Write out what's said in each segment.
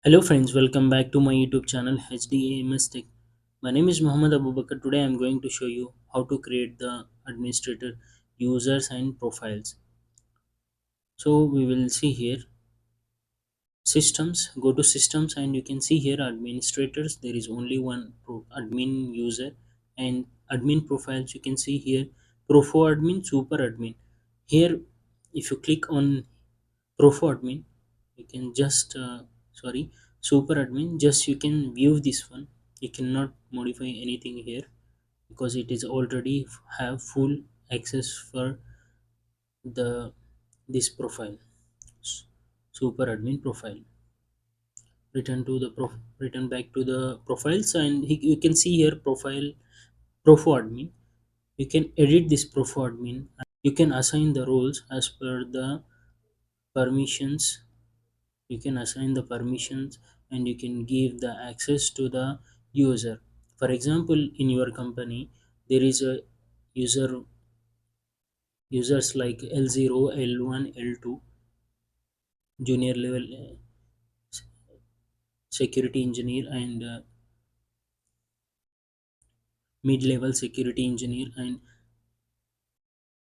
Hello friends, welcome back to my YouTube channel HDAMS Tech. My name is Mohammad Abubakar. Today I am going to show you how to create the administrator users and profiles. So we will see here systems, go to systems and you can see here administrators. There is only one admin user and admin profiles. You can see here Profo admin, super admin. Here if you click on Profo admin you can just sorry super admin, just you can view this one. You cannot modify anything here because it is already have full access for the this profile. Super admin profile. Return back to the profiles and you can see here profile Profo admin. You can edit this Profo admin. You can assign the roles as per the permissions. You can assign the permissions and you can give the access to the user. For example, in your company there is a user users like L0, L1, L2, junior level security engineer and mid level security engineer and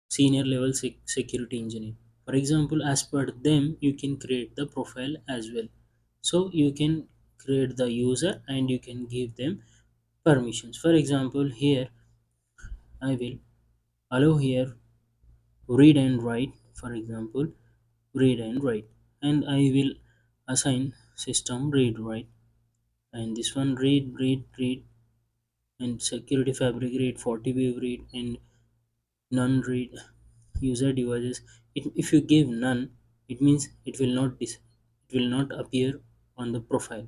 senior level security engineer. For example, as per them you can create the profile as well. So you can create the user and you can give them permissions. For example, here I will allow here read and write. For example, read and write, and I will assign system read write, and this one read, and security fabric read, 40 view read, and none read user devices. If you give none, it means it will not appear on the profile.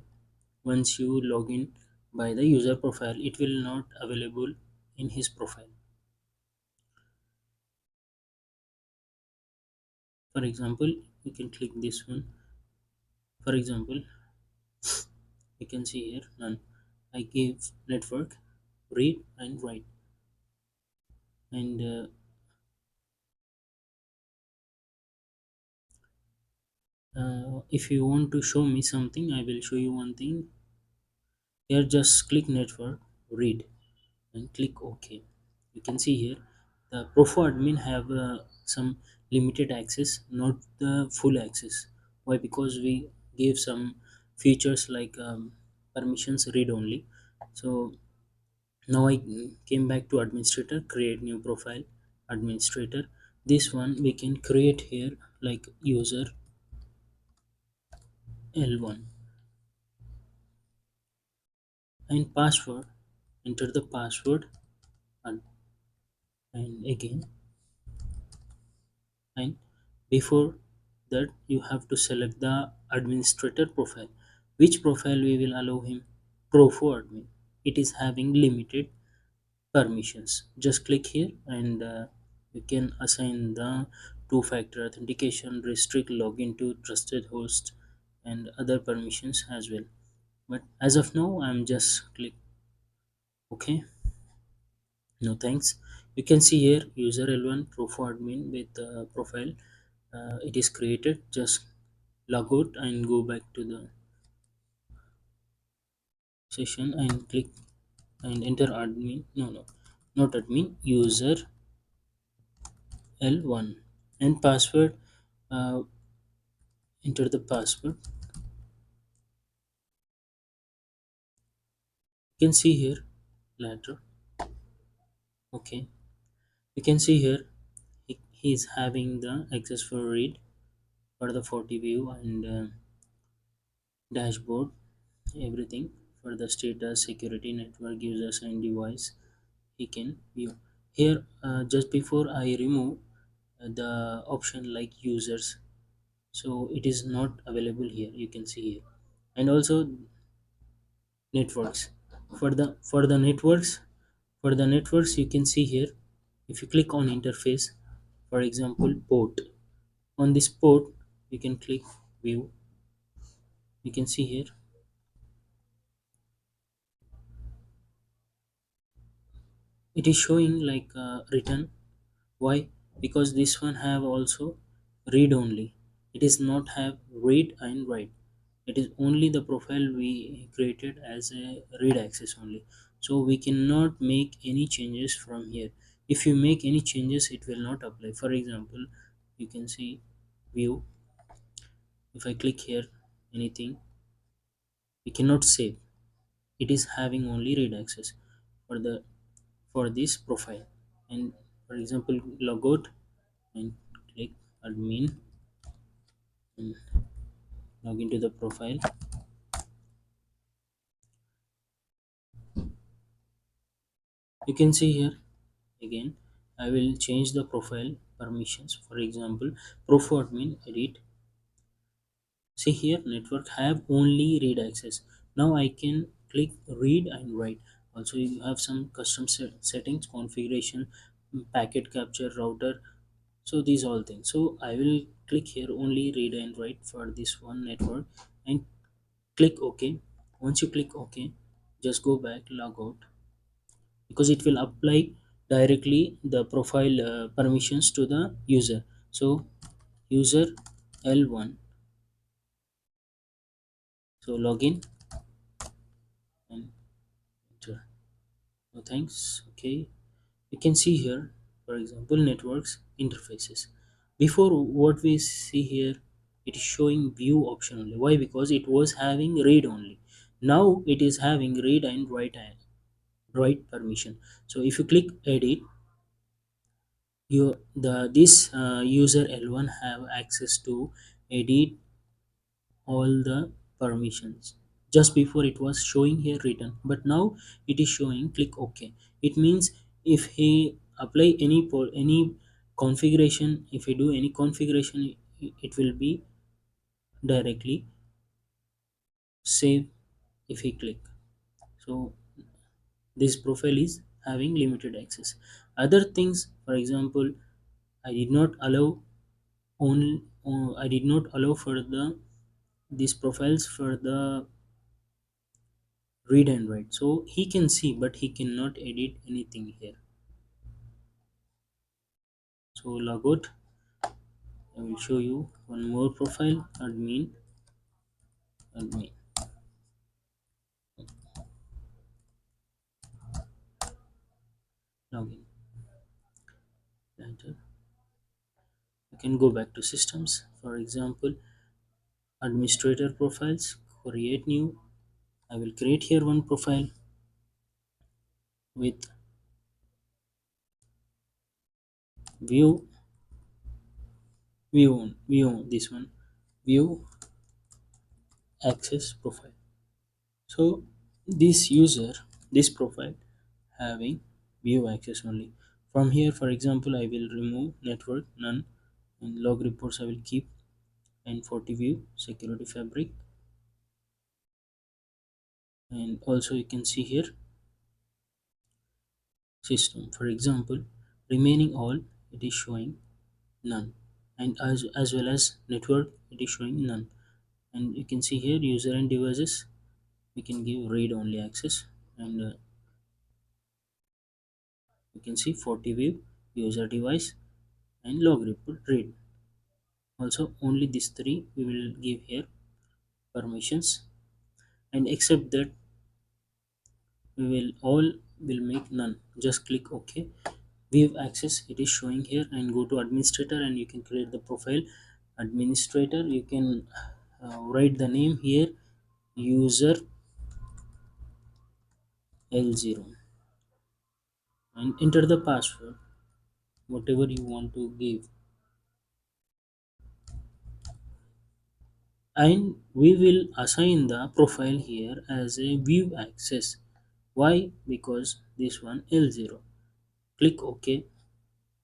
Once you log in by the user profile, it will not available in his profile. For example, you can click this one. For example, you can see here none. I gave network read and write, and if you want to show me something, I will show you one thing. Here just click network read and click OK. You can see here the Profo admin have some limited access, not the full access. Why? Because we gave some features like permissions read only. So now I came back to administrator, create new profile, administrator. This one we can create here like user L1 and password. Enter the password and, and again, and before that you have to select the administrator profile. Which profile we will allow him? Profo admin. It is having limited permissions. Just click here and you can assign the two-factor authentication, restrict login to trusted host, and other permissions as well. But as of now I'm just click OK. No thanks. You can see here user L1 Profo admin with profile. It is created. Just log out and go back to the session and click and enter admin. No, not admin, user L1 and password. uh, Enter the password. You can see here later. Okay, you can see here he is having the access for read for the 40 view and dashboard, everything for the status, security, network, users and device he can view here. Just before I remove the option like users, so it is not available here. You can see here. And also networks. For the networks you can see here. If you click on interface, for example port, on this port you can click view. You can see here it is showing like written. Why? Because this one have also read only. It is not have read and write. It is only the profile we created as a read access only, so we cannot make any changes from here. If you make any changes, it will not apply. For example, you can see view. If I click here anything, we cannot save. It is having only read access for the for this profile. And for example, log out and click admin and log into the profile. You can see here again, I will change the profile permissions. For example, Prof admin edit. See here, network have only read access. Now I can click read and write. Also, you have some custom settings, configuration, packet capture, router. So these all things. So I will click here only read and write for this one network and click OK. Once you click OK, just go back, log out, because it will apply directly the profile permissions to the user. So user L1, so login and enter. No thanks. Okay, you can see here, for example, networks interfaces. Before, what we see here, it is showing view option only. Why? Because it was having read only. Now it is having read and write permission. So if you click edit, you the this user L1 have access to edit all the permissions. Just before it was showing here written, but now it is showing click OK. It means if he apply any configuration, if he do any configuration, it will be directly save if he click. So this profile is having limited access. Other things, for example, I did not allow only I did not allow for the these profiles for the read and write, so he can see but he cannot edit anything here. So log out. I will show you one more profile, admin login. Enter. You can go back to systems, for example, administrator profiles, create new. I will create here one profile with view view this one, view access profile. So this user, this profile having view access only. From here, for example, I will remove network none and log reports I will keep, and FortiView security fabric. And also you can see here system, for example, remaining all, it is showing none, and as well as network, it is showing none. And you can see here user and devices, we can give read only access. And you can see FortiView user device and log report read. Also only these three we will give here permissions, and except that we will all will make none. Just click OK. View access, it is showing here, and go to administrator and you can create the profile. Administrator, you can write the name here, user L0, and enter the password whatever you want to give. And we will assign the profile here as a view access. Why? Because this one L0. Click OK.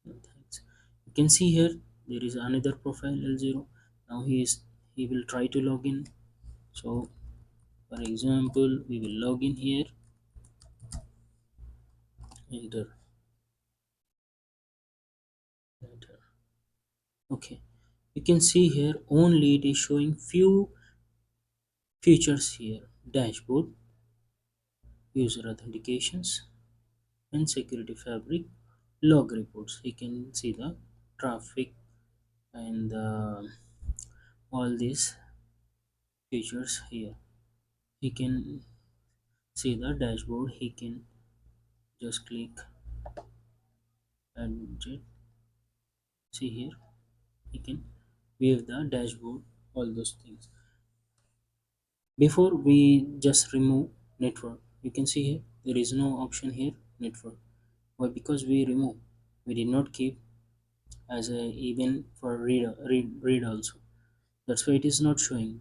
Thanks. You can see here there is another profile L0. Now he will try to log in. So for example, we will log in here, enter, enter. Okay, you can see here only it is showing few features here: dashboard, user authentications, and security fabric, log reports. You can see the traffic and all these features here. He can see the dashboard. He can just click and see here. He can view the dashboard, all those things. Before we just remove network, you can see here there is no option here network. Why? Because we remove, we did not keep as a even for read also. That's why it is not showing.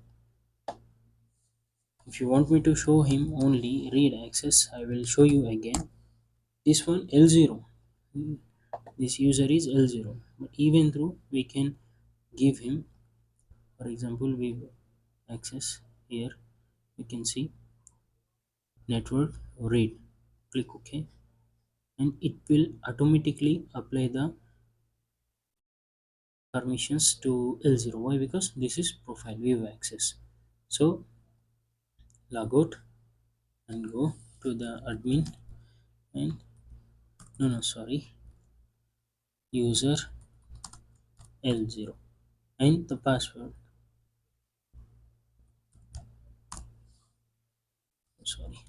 If you want me to show him only read access, I will show you again. This one L0. This user is L0. But even though we can give him, for example, we access here, you can see network read. Click OK, and it will automatically apply the permissions to L0. Why? Because this is profile view access. So log out and go to the admin and no sorry, user L0 and the password, sorry,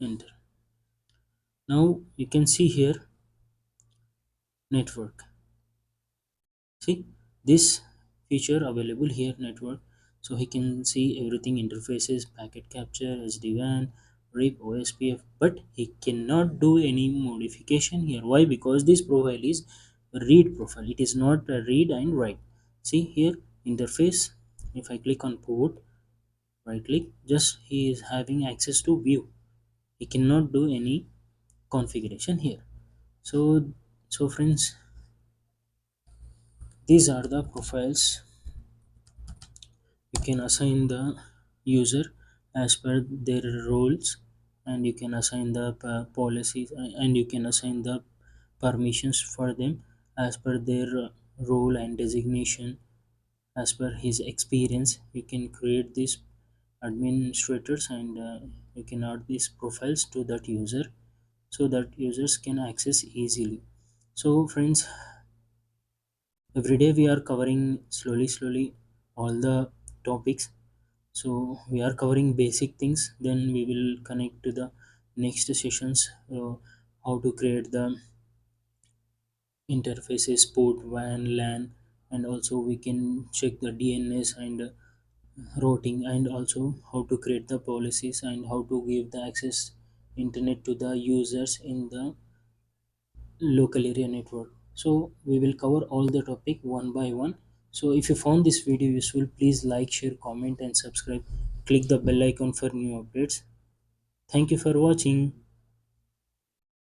enter. Now you can see here network. See this feature available here network. So he can see everything, interfaces, packet capture, SD-WAN, RIP, OSPF, but he cannot do any modification here. Why? Because this profile is read profile, it is not a read and write. See here interface, if I click on port, right click, just he is having access to view, he cannot do any configuration here. So friends, these are the profiles. You can assign the user as per their roles, and you can assign the policies, and you can assign the permissions for them as per their role and designation, as per his experience. You can create these administrators, and you can add these profiles to that user so that users can access easily. So friends, every day we are covering slowly all the topics. So we are covering basic things, then we will connect to the next sessions, how to create the interfaces, port, WAN, LAN, and also we can check the DNS and routing, and also how to create the policies and how to give the access internet to the users in the local area network. So we will cover all the topic one by one. So if you found this video useful, please like, share, comment and subscribe. Click the bell icon for new updates. Thank you for watching.